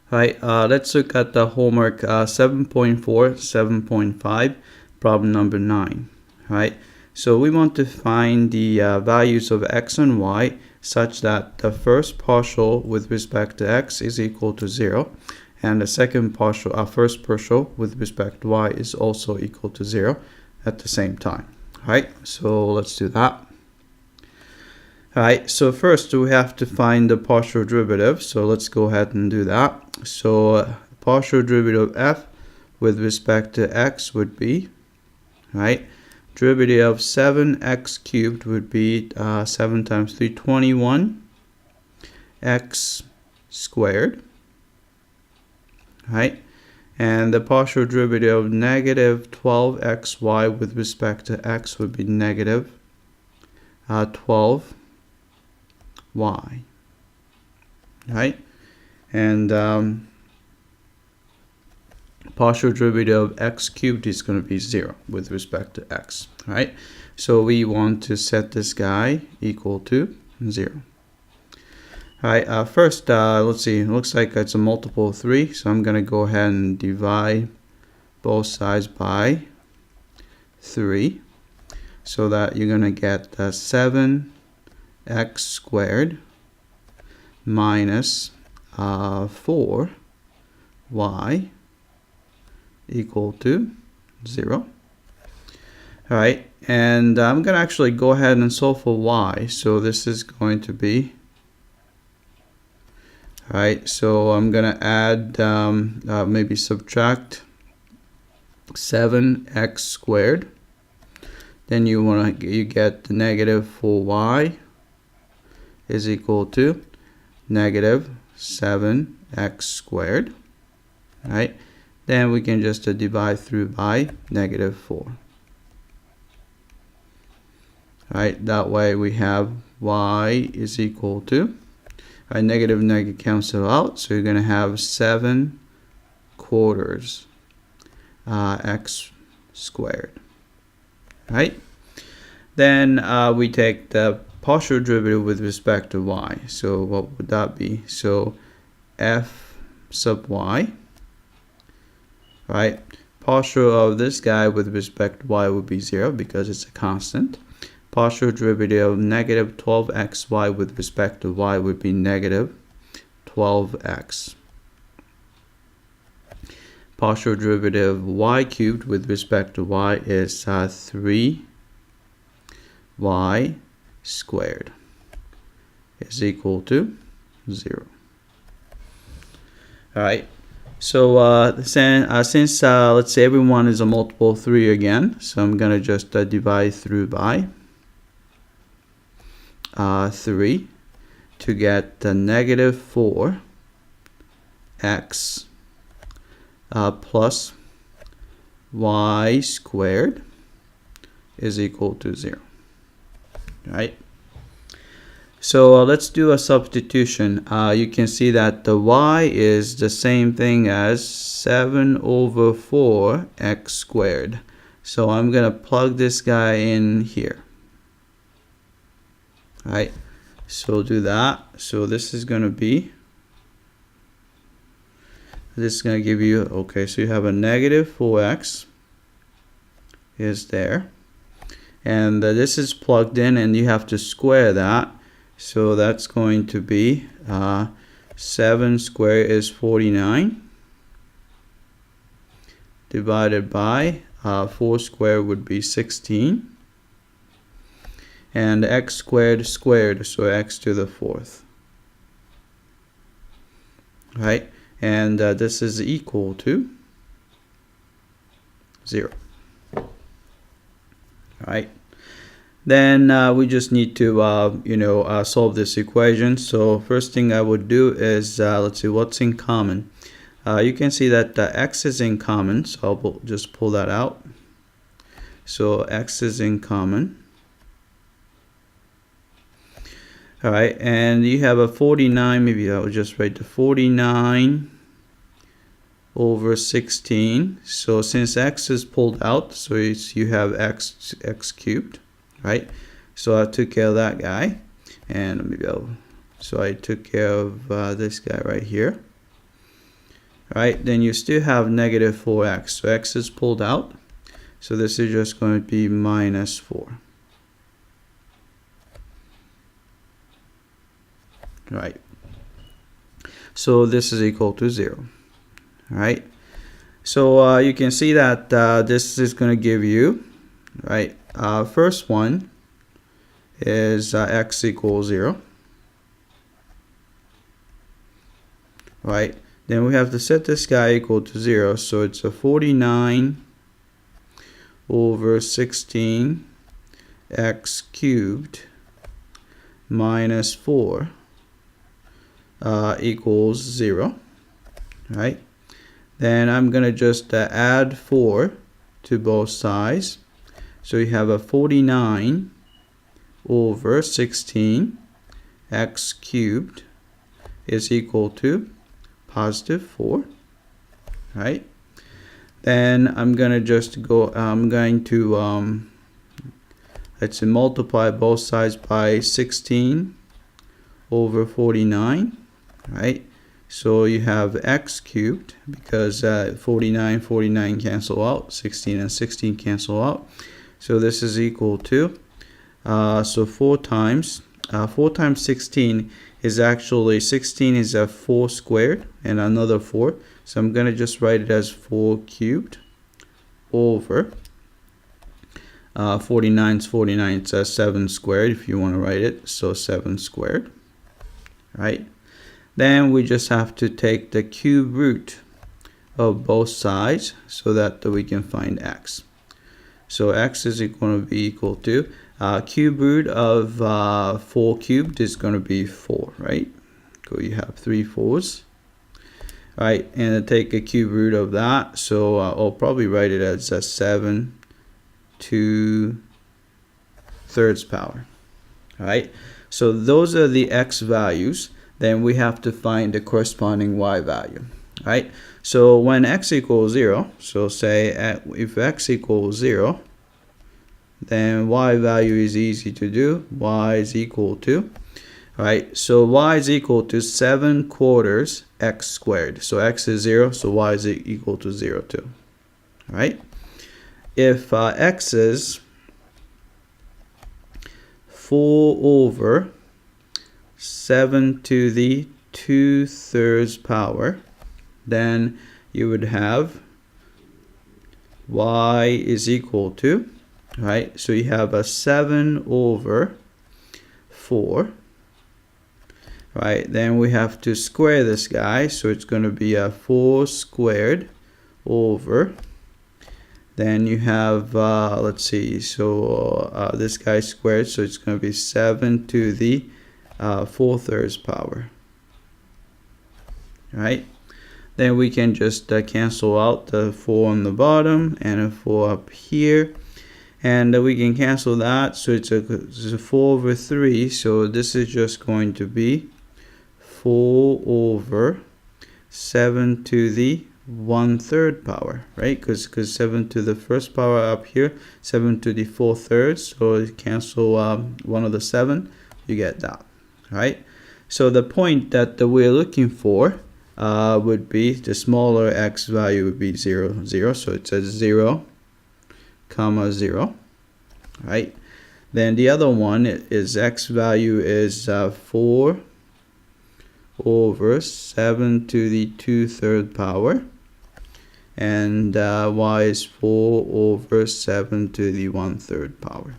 Right, let's look at the homework 7.4, 7.5, problem number 9. Right, so we want to find the values of x and y such that the first partial with respect to x is equal to 0, and the second partial, first partial with respect to y is also equal to 0 at the same time. Right, so let's do that. Alright, so first we have to find the partial derivative, so let's go ahead and do that. So partial derivative of f with respect to x would be, right, derivative of 7x cubed would be 7 times 3, 21 x squared, right, and the partial derivative of negative 12xy with respect to x would be negative 12 y, right, and partial derivative of x cubed is going to be 0 with respect to x, right? So we want to set this guy equal to 0. All right, first let's see, it looks like it's a multiple of 3, so I'm going to go ahead and divide both sides by 3, so that you're going to get 7x squared minus 4y equal to 0. All right, and I'm going to actually go ahead and solve for y. So this is going to be, all right, so I'm going to add, maybe subtract 7x squared. Then you get the negative 4y is equal to negative 7x squared, right? Then we can just divide through by negative 4. Right, that way we have y is equal to, right, negative negative cancel out, so you're going to have 7 quarters x squared, right? Then we take the partial derivative with respect to y. So what would that be? So f sub y, right? Partial of this guy with respect to y would be 0 because it's a constant. Partial derivative of negative 12xy with respect to y would be negative 12x. Partial derivative of y cubed with respect to y is 3y squared is equal to 0. All right, so since let's say everyone is a multiple of 3 again, so I'm going to just divide through by 3 to get the negative 4x plus y squared is equal to 0. Right, so let's do a substitution. You can see that the y is the same thing as 7/4x squared, so I'm gonna plug this guy in here. Right, so do that. So this is gonna be, this is gonna give you, okay, so you have a negative 4x is there, and this is plugged in, and you have to square that. So that's going to be 7 squared is 49 divided by 4 squared would be 16, and x squared squared, so x to the 4th, right? And this is equal to 0. Right, then we just need to solve this equation. So first thing I would do is let's see what's in common. You can see that x is in common, so I'll just pull that out. So x is in common. All right, and you have a 49, maybe I'll just write the 49 over 16. So since x is pulled out, so you have x cubed, right? So I took care of that guy, and maybe so I took care of this guy right here. right? Then you still have negative 4x. So x is pulled out. So this is just going to be minus 4. Right. So this is equal to 0. Right. So you can see that this is going to give you, right, first one is x equals 0. Right. Then we have to set this guy equal to 0. So it's a 49 over 16 x cubed minus 4 equals 0. Right. Then I'm going to just add 4 to both sides. So you have a 49 over 16 x cubed is equal to positive 4. Right? Then I'm going to just go, let's say multiply both sides by 16 over 49. Right? So you have x cubed, because 49 cancel out, 16 and 16 cancel out. So this is equal to, so 4 times 16 is actually, 16 is a 4 squared and another 4. So I'm going to just write it as 4 cubed over 49 is 49. It's a 7 squared if you want to write it. So 7 squared, right? Then we just have to take the cube root of both sides so that we can find x. So x is going to be equal to, cube root of 4 cubed is going to be 4, right? So you have 3 4s, right? And take a cube root of that. So I'll probably write it as a 7 2/3 power, right? So those are the x values. Then we have to find the corresponding y value, right? So when x equals 0, so say if x equals 0, then y value is easy to do. Y is equal to, right? So y is equal to 7/4 x squared. So x is 0, so y is equal to 0 too, right? If x is 4 over 7 to the 2/3 power, then you would have y is equal to, right? So you have a 7 over 4, right? Then we have to square this guy, so it's going to be a 4 squared over, then you have, let's see, so this guy squared, so it's going to be 7 to the 4/3 power, right? Then we can just cancel out the 4 on the bottom and a 4 up here, and we can cancel that. So it's a 4 over 3, so this is just going to be 4 over 7 to the 1/3 power, right? Because 7 to the first power up here, 7 to the 4/3, so cancel one of the 7, you get that. Right, so the point that we're looking for would be, the smaller x value would be 0 0, so it's a 0 comma 0, right? Then the other one is x value is 4 over 7 to the 2/3 power, and y is 4 over 7 to the 1/3 power.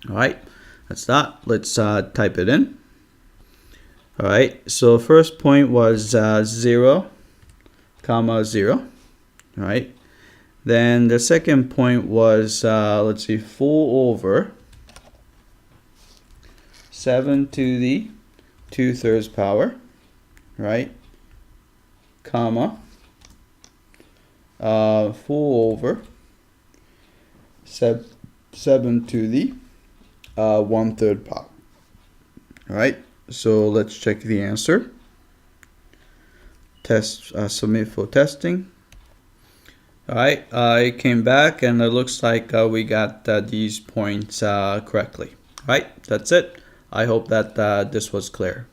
All right. That's that. Let's type it in. All right. So first point was 0 comma 0. All right. Then the second point was, let's see, 4 over 7 to the 2/3 power. Right. Comma 4 over 7 to the 1/3 power. All right, so let's check the answer. Submit for testing. All right, it came back and it looks like we got these points correctly. All right, that's it. I hope that this was clear.